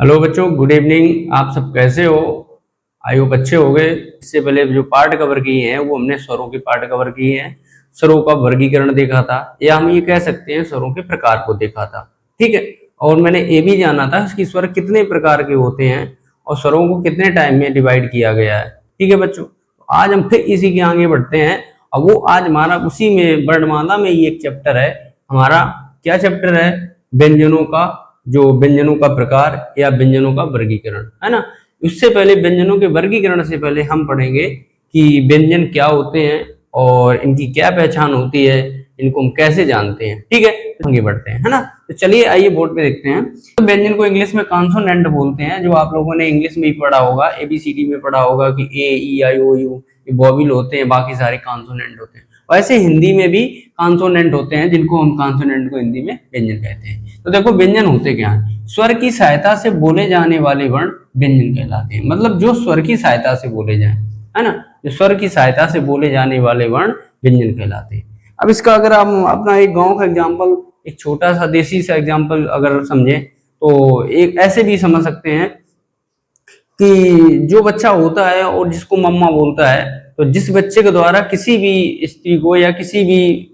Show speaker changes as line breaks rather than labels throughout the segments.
Hello बच्चों, good evening. आप सब कैसे हो? आई होप अच्छे हो गए। इससे पहले जो पार्ट कवर किए हैं वो हमने स्वरों की पार्ट कवर किए हैं। स्वरों का वर्गीकरण देखा था, या हम ये कह सकते हैं स्वरों के प्रकार को देखा था। ठीक है। और मैंने ये भी जाना था कि स्वर कितने प्रकार के होते हैं और स्वरों को कितने टाइम में डिवाइड किया गया है। ठीक है बच्चों, तो आज हम फिर इसी के आगे बढ़ते हैं। और वो आज हमारा उसी में वर्णमाला में ही एक चैप्टर है हमारा। क्या चैप्टर है? व्यंजनों का, जो व्यंजनों का प्रकार या व्यंजनों का वर्गीकरण है ना। उससे पहले व्यंजनों के वर्गीकरण से पहले हम पढ़ेंगे कि व्यंजन क्या होते हैं और इनकी क्या पहचान होती है, इनको हम कैसे जानते हैं। ठीक है, तो आगे बढ़ते हैं, है ना। तो चलिए आइए बोर्ड पे देखते हैं। तो व्यंजन को इंग्लिश में कॉन्सोनेंट बोलते हैं, जो आप लोगों ने इंग्लिश में ही पढ़ा होगा, एबीसीडी में पढ़ा होगा कि ए ई आई ओ यू ये वॉवेल होते हैं, बाकी सारे कॉन्सोनेंट होते हैं। वैसे हिंदी में भी कॉन्सोनेंट होते हैं, जिनको हम कॉन्सोनेंट को हिंदी में व्यंजन कहते हैं। तो देखो व्यंजन होते क्या हैं। स्वर की सहायता से बोले जाने वाले वर्ण व्यंजन कहलाते हैं। मतलब जो स्वर की सहायता से बोले जाएं, है ना, जो स्वर की सहायता से बोले जाने वाले वर्ण व्यंजन कहलाते हैं। अब इसका अगर हम अपना एक गांव का एग्जांपल, एक छोटा सा देसी सा एग्जांपल अगर समझें, तो एक ऐसे भी समझ सकते हैं कि जो बच्चा होता है और जिसको मम्मा बोलता है, तो जिस बच्चे के द्वारा किसी भी स्त्री को या किसी भी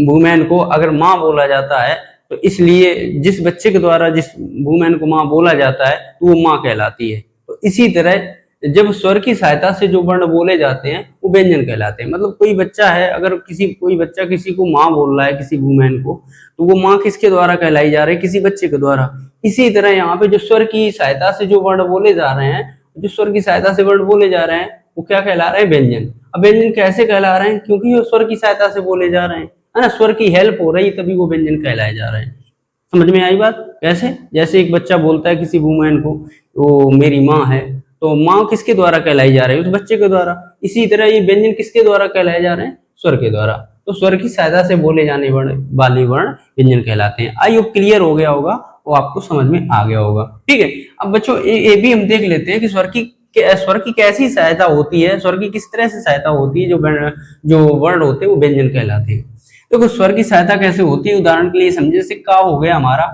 वुमेन को अगर माँ बोला जाता है, तो इसलिए जिस बच्चे के द्वारा जिस वुमेन को माँ बोला जाता है तो वो माँ कहलाती है। तो इसी तरह जब स्वर की सहायता से जो वर्ण बोले जाते हैं वो व्यंजन कहलाते हैं। मतलब कोई बच्चा है, अगर कोई बच्चा किसी को माँ बोल रहा है, किसी वुमेन को, तो वो माँ किसके द्वारा कहलाई जा रही है? किसी बच्चे के द्वारा। इसी तरह यहाँ पे जो स्वर की सहायता से जो वर्ण बोले जा रहे हैं, जो स्वर की सहायता से वर्ण बोले जा रहे हैं, वो क्या कहला रहे हैं? व्यंजन। अब व्यंजन कैसे कहला रहे हैं? क्योंकि वो स्वर की सहायता से बोले जा रहे हैं, है ना, स्वर की हेल्प हो रही, तभी वो व्यंजन कहलाए जा रहे हैं। समझ में आई बात? कैसे? जैसे एक बच्चा बोलता है किसी वुमेन को, वो मेरी माँ है, तो माँ किसके द्वारा कहलाई जा रही है? उस बच्चे के द्वारा। इसी तरह ये व्यंजन किसके द्वारा कहलाए जा रहे हैं? स्वर के द्वारा। तो स्वर की सहायता से बोले जाने वाले वर्ण व्यंजन कहलाते हैं। आई होप क्लियर हो गया होगा, वो आपको समझ में आ गया होगा। ठीक है। अब बच्चों ये भी हम देख लेते हैं कि स्वर की कैसी सहायता होती है, स्वर की किस तरह से सहायता होती है, जो वर्ण होते हैं वो व्यंजन कहलाते हैं। तो स्वर की सहायता कैसे होती है, उदाहरण के लिए समझे, जैसे का हो गया हमारा।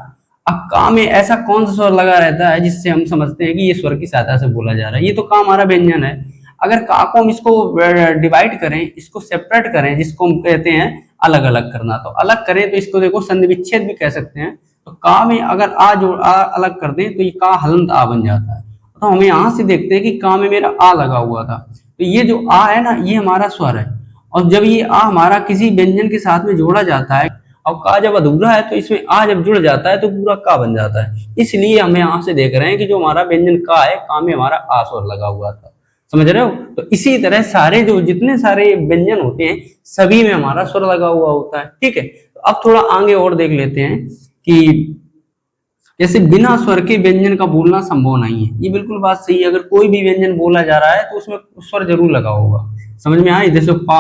अब का में ऐसा कौन सा स्वर लगा रहता है जिससे हम समझते हैं कि ये स्वर की सहायता से बोला जा रहा है? ये तो का हमारा व्यंजन है। अगर का को हम इसको डिवाइड करें, इसको सेपरेट करें, जिसको हम कहते हैं अलग अलग करना, तो अलग करें तो इसको देखो संधि विच्छेद भी कह सकते हैं। तो का में अगर आ अलग कर दें तो ये का हलंत आ बन जाता है। तो हमें यहां से देखते हैं कि का में मेरा आ लगा हुआ था, तो ये जो आ है ना, ये हमारा स्वर है। और जब ये आ हमारा किसी व्यंजन के साथ में जोड़ा जाता है, और का जब अधूरा है तो इसमें आ जब जुड़ जाता है तो पूरा का बन जाता है। इसलिए हमें यहां से देख रहे हैं कि जो हमारा व्यंजन का है, का में हमारा आ स्वर लगा हुआ था। समझ रहे हो? तो इसी तरह सारे जो जितने सारे व्यंजन होते हैं, सभी में हमारा स्वर लगा हुआ होता है। ठीक है। तो अब थोड़ा आगे और देख लेते हैं कि जैसे बिना स्वर के व्यंजन का बोलना संभव नहीं है। ये बिल्कुल बात सही है। अगर कोई भी व्यंजन बोला जा रहा है तो उसमें स्वर जरूर लगा होगा। समझ में आए? जैसे पा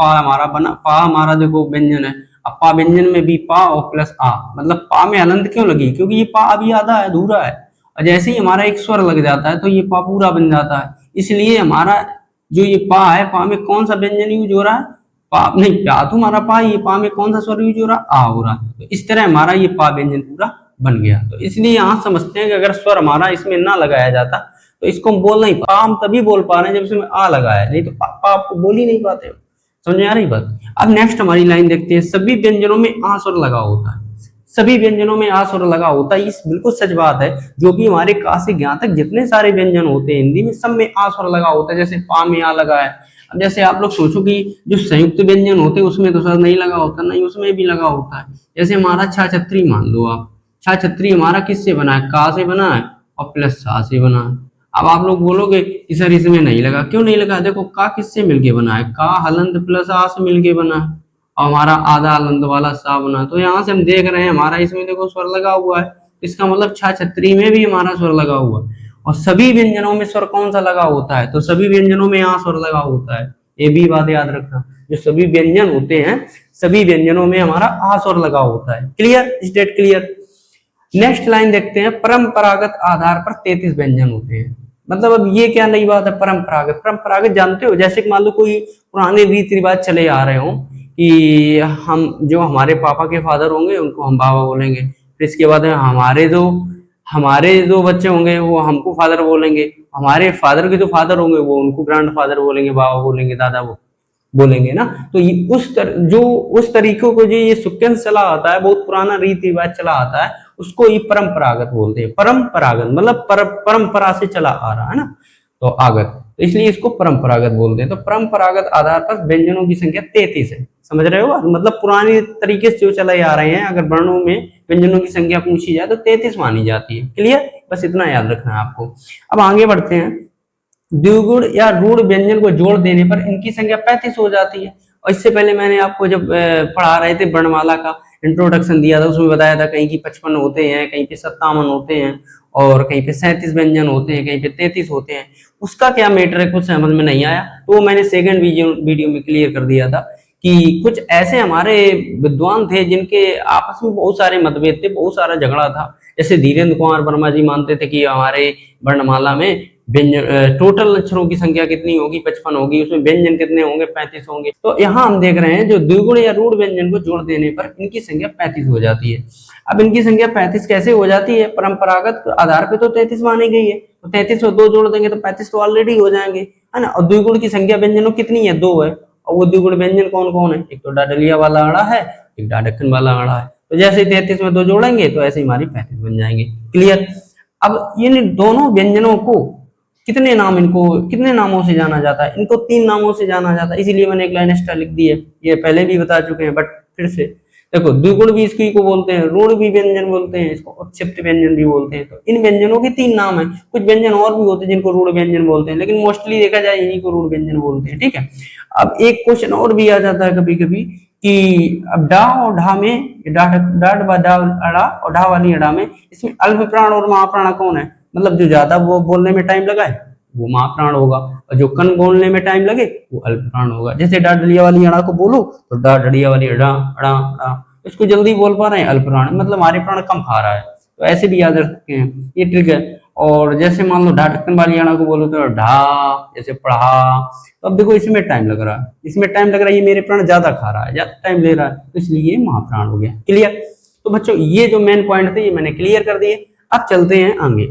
हमारा बना, पा हमारा देखो व्यंजन है। अब पा व्यंजन में भी पा और प्लस आ, मतलब पा में हलंत क्यों लगी? क्योंकि ये पा अभी आधा है, अधूरा है। और जैसे ही हमारा एक स्वर लग जाता है तो ये पा पूरा बन जाता है। इसलिए हमारा जो ये पा है, पा में कौन सा व्यंजन यूज हो रहा है? पा नहीं, पा तो हमारा पा, ये पा में कौन सा स्वर यूज हो रहा है? आ हो रहा है। तो इस तरह हमारा ये पा व्यंजन पूरा बन गया। तो इसलिए यहां समझते हैं कि अगर स्वर हमारा इसमें ना लगाया जाता तो इसको हम बोल नहीं पा, हम तभी बोल पा रहे हैं जब इसमें आ लगा है, नहीं तो पा आपको बोल ही नहीं पाते। समझ में आ रही बात? अब नेक्स्ट हमारी लाइन देखते हैं। सभी व्यंजनों में आ स्वर लगा होता है। सभी व्यंजनों में आ स्वर लगा होता है, इस बिल्कुल सच बात है। जो भी हमारे का से ज्ञा तक जितने सारे व्यंजन होते हैं हिंदी में, सब में आ स्वर लगा होता है। जैसे पा में आ लगा है। अब जैसे आप लोग सोचो कि जो संयुक्त व्यंजन होते हैं उसमें तो स्वर नहीं लगा होता, नहीं, उसमें भी लगा होता है। जैसे हमारा छा छतरी मान लो आप, छा छतरी हमारा किससे बना है? का से बना है और प्लस सा से बना है। अब आप लोग बोलोगे कि सर इसमें नहीं लगा, क्यों नहीं लगा? देखो का किससे मिलके बना है? का हलंत प्लस आ से मिलके बना है, और हमारा आधा हलंत वाला सा बना। तो यहाँ से हम देख रहे हैं हमारा इसमें देखो स्वर लगा हुआ है। इसका मतलब छा छतरी में भी हमारा स्वर लगा हुआ है। और सभी व्यंजनों में स्वर कौन सा लगा होता है? तो सभी व्यंजनों में यहाँ स्वर लगा होता है। ये भी बात याद रखना, जो सभी व्यंजन होते हैं, सभी व्यंजनों में हमारा आ स्वर लगा होता है। Clear? State clear? Next line देखते हैं। परंपरागत आधार पर 33 व्यंजन होते हैं। मतलब अब ये क्या नई बात है? परंपरागत, परंपरागत जानते हो, जैसे कि मान लो कोई पुराने रीति रिवाज चले आ रहे हो कि हम जो हमारे पापा के फादर होंगे उनको हम बाबा बोलेंगे, फिर इसके बाद हमारे जो हमारे जो बच्चे होंगे वो हमको फादर बोलेंगे, हमारे फादर के जो फादर होंगे वो उनको ग्रैंड फादर बोलेंगे, बाबा बोलेंगे, दादा वो बोलेंगे ना। तो ये उस तरीकों को जो ये सीक्वेंस चला आता है, बहुत पुराना रीति रिवाज चला आता है, उसको ये परंपरागत बोलते हैं। परंपरागत मतलब परंपरा से चला आ रहा है ना, तो आगत, तो इसलिए इसको परंपरागत बोलते हैं। तो परंपरागत आधार पर व्यंजनों की संख्या 33 है, समझ रहे हो, मतलब पुराने तरीके से जो चले आ रहे हैं, अगर वर्णों में व्यंजनों की संख्या पूछी जाए तो 33 मानी जाती है। क्लियर, बस इतना याद रखना है आपको। अब आगे बढ़ते हैं। द्विगुण या रूढ़ व्यंजन को जोड़ देने पर इनकी संख्या 35 हो जाती है। और इससे पहले मैंने आपको जब पढ़ा रहे थे वर्णमाला का इंट्रोडक्शन दिया था, उसमें बताया था कहीं की 55 होते हैं, कहीं पे 57 होते हैं, और कहीं पे 37 व्यंजन होते हैं, कहीं पे 33 होते हैं। उसका क्या मैटर है, कुछ समझ में नहीं आया, तो वो मैंने सेकंड वीडियो में क्लियर कर दिया था कि कुछ ऐसे हमारे विद्वान थे जिनके आपस में बहुत सारे मतभेद थे, बहुत सारा झगड़ा था। जैसे धीरेन्द्र कुमार वर्मा जी मानते थे कि हमारे वर्णमाला में व्यंजन टोटल अक्षरों की संख्या कितनी होगी, 55 होगी, उसमें व्यंजन कितने होंगे, 35 होंगे। तो यहाँ हम देख रहे हैं जो द्विगुण या रूढ़ व्यंजन को जोड़ देने पर इनकी संख्या 35 हो जाती है। अब इनकी संख्या 35 कैसे हो जाती है, परंपरागत आधार पे तो 33 मानी गई है, तो 33 में 2 जोड़ देंगे तो 35 तो ऑलरेडी हो जाएंगे, है ना। और द्विगुण की संख्या व्यंजनों कितनी है, 2 है। और वो द्विगुण व्यंजन कौन कौन है, एक तो डाडलिया वाला अड़ा है, एक डाडक्कन वाला अड़ा है। तो जैसे 33 में 2 जोड़ेंगे तो ऐसे ही हमारी 35 बन जाएंगे। क्लियर। अब इन दोनों व्यंजनों को इनको कितने नामों से जाना जाता है, इनको 3 नामों से जाना जाता है, इसीलिए मैंने एक लाइन एक्स्ट्रा लिख दी है, ये पहले भी बता चुके हैं बट फिर से देखो। द्विगुण भी इसकी को बोलते हैं, रूढ़ भी व्यंजन बोलते हैं, इसको उत्क्षिप्त व्यंजन भी बोलते हैं। तो इन व्यंजनों के 3 नाम है। कुछ व्यंजन और भी होते हैं जिनको रूढ़ व्यंजन बोलते हैं, लेकिन मोस्टली देखा जाए इन्हीं को रूढ़ व्यंजन बोलते हैं। ठीक है। अब एक क्वेश्चन और भी आ जाता है कभी कभी कि अब डा और ढा में, डाड व डा अड़ा और ढा वाली अड़ा में, इसमें अल्प प्राण और महाप्राण कौन है, मतलब जो ज्यादा वो बोलने में टाइम लगा है वो महाप्राण होगा, और जो कन बोलने में टाइम लगे वो अल्प प्राण होगा। जैसे डाडलिया वाली अड़ा को बोलो तो डाडलिया वाली अड़ा अड़ा अड़ा, इसको जल्दी बोल पा रहे हैं, अल्प प्राण मतलब हमारे प्राण कम खा रहा है, तो ऐसे भी याद रख सकते हैं, ये ट्रिक है। और जैसे मान लो ढाढक्कन वाली अड़ा को बोलो तो ढा, जैसे पढ़ा, तो अब देखो इसमें टाइम लग रहा है, इसमें टाइम लग रहा है, ये मेरे प्राण ज्यादा खा रहा है, ज्यादा टाइम ले रहा है, तो इसलिए ये महाप्राण हो गया। क्लियर। तो बच्चों ये जो मेन पॉइंट थे ये मैंने क्लियर कर दिए। अब चलते हैं आगे।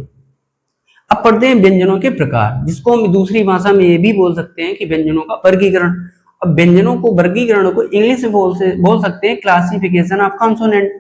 अब पढ़ते हैं व्यंजनों के प्रकार, जिसको हम दूसरी भाषा में ये भी बोल सकते हैं कि व्यंजनों का वर्गीकरण। अब व्यंजनों को वर्गीकरण को इंग्लिश में बोल सकते हैं क्लासिफिकेशन ऑफ कॉन्सोनेंट।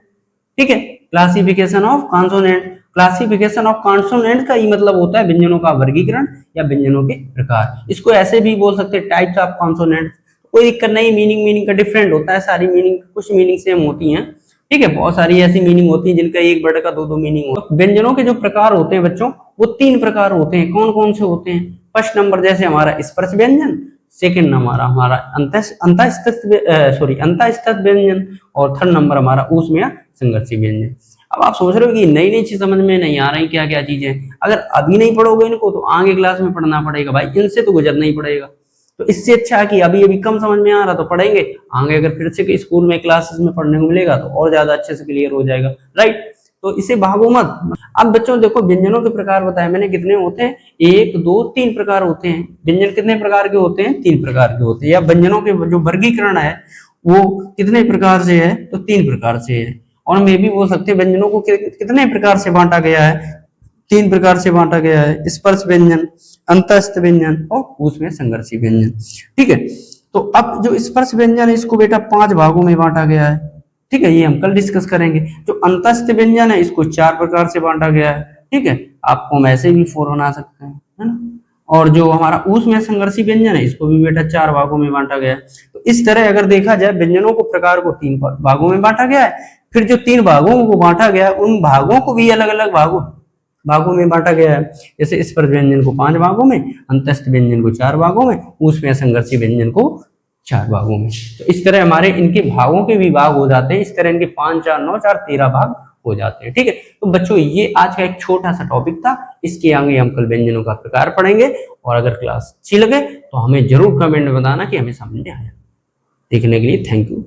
ठीक है, classification of consonant. Classification of consonant का ये मतलब होता है व्यंजनों का वर्गीकरण या व्यंजनों के प्रकार। इसको ऐसे भी बोल सकते हैं टाइप्स ऑफ कॉन्सोनेंट। कोई दिक्कत नहीं, मीनिंग का डिफरेंट होता है, सारी मीनिंग कुछ मीनिंग सेम होती हैं। ठीक है, बहुत सारी ऐसी मीनिंग होती है जिनका एक वर्ड का 2 मीनिंग होता है। व्यंजनों के जो प्रकार होते हैं बच्चों वो 3 प्रकार होते हैं। कौन कौन से होते हैं? फर्स्ट नंबर जैसे हमारा स्पर्श व्यंजन, सेकंड नंबर हमारा अंतःस्थित व्यंजन, और थर्ड नंबर हमारा ऊष्म या संघर्षी व्यंजन। अब आप सोच रहे हो कि नई नई चीज समझ में नहीं आ रही, क्या क्या चीजें, अगर अभी नहीं पढ़ोगे इनको तो आगे क्लास में पढ़ना पड़ेगा भाई, इनसे तो गुजरना ही पड़ेगा। तो इससे अच्छा है कि अभी कम समझ में आ रहा तो पढ़ेंगे, आगे अगर फिर से स्कूल में क्लासेस में पढ़ने को मिलेगा तो और ज्यादा अच्छे से क्लियर हो जाएगा। राइट, तो इसे भागो मत। अब बच्चों देखो व्यंजनों के प्रकार बताए मैंने, कितने होते हैं, 1 2 3 प्रकार होते हैं। व्यंजन कितने प्रकार के होते हैं? 3 प्रकार के होते हैं। या व्यंजनों के जो वर्गीकरण है वो कितने प्रकार से है? तो 3 प्रकार से है। और मैं भी बोल सकते हैं व्यंजनों को कितने प्रकार से बांटा गया है? 3 प्रकार से बांटा गया है, स्पर्श व्यंजन, अंतःस्थ व्यंजन और उसमें संघर्षी व्यंजन। ठीक है, तो अब जो स्पर्श व्यंजन है इसको बेटा 5 भागों में बांटा गया है। ठीक है, ये हम कल डिस्कस करेंगे। जो अंतःस्थ व्यंजन है इसको 4 प्रकार से बांटा गया है। ठीक है, आपको हम ऐसे भी 4 बना सकते हैं, है ना। और जो हमारा उसमें संघर्षी व्यंजन है इसको भी बेटा 4 भागों में बांटा गया है। तो इस तरह अगर देखा जाए व्यंजनों को प्रकार को 3 भागों में बांटा गया है। फिर जो 3 भागों को बांटा गया उन भागों को भी अलग अलग भागों में बांटा गया है। जैसे स्पर्श व्यंजन को 5 भागों में, अंतःस्थ व्यंजन को 4 भागों में, उसमें संघर्षी व्यंजन को 4 भागों में। तो इस तरह हमारे इनके भागों के भी भाग हो जाते हैं। इस तरह इनके 5 4 9 4 13 भाग हो जाते हैं। ठीक है, तो बच्चों ये आज का एक छोटा सा टॉपिक था। इसके आगे हम कल व्यंजनों का प्रकार पढ़ेंगे। और अगर क्लास अच्छी लगे तो हमें जरूर कमेंट में बताना कि हमें समझ में आया। देखने के लिए थैंक यू।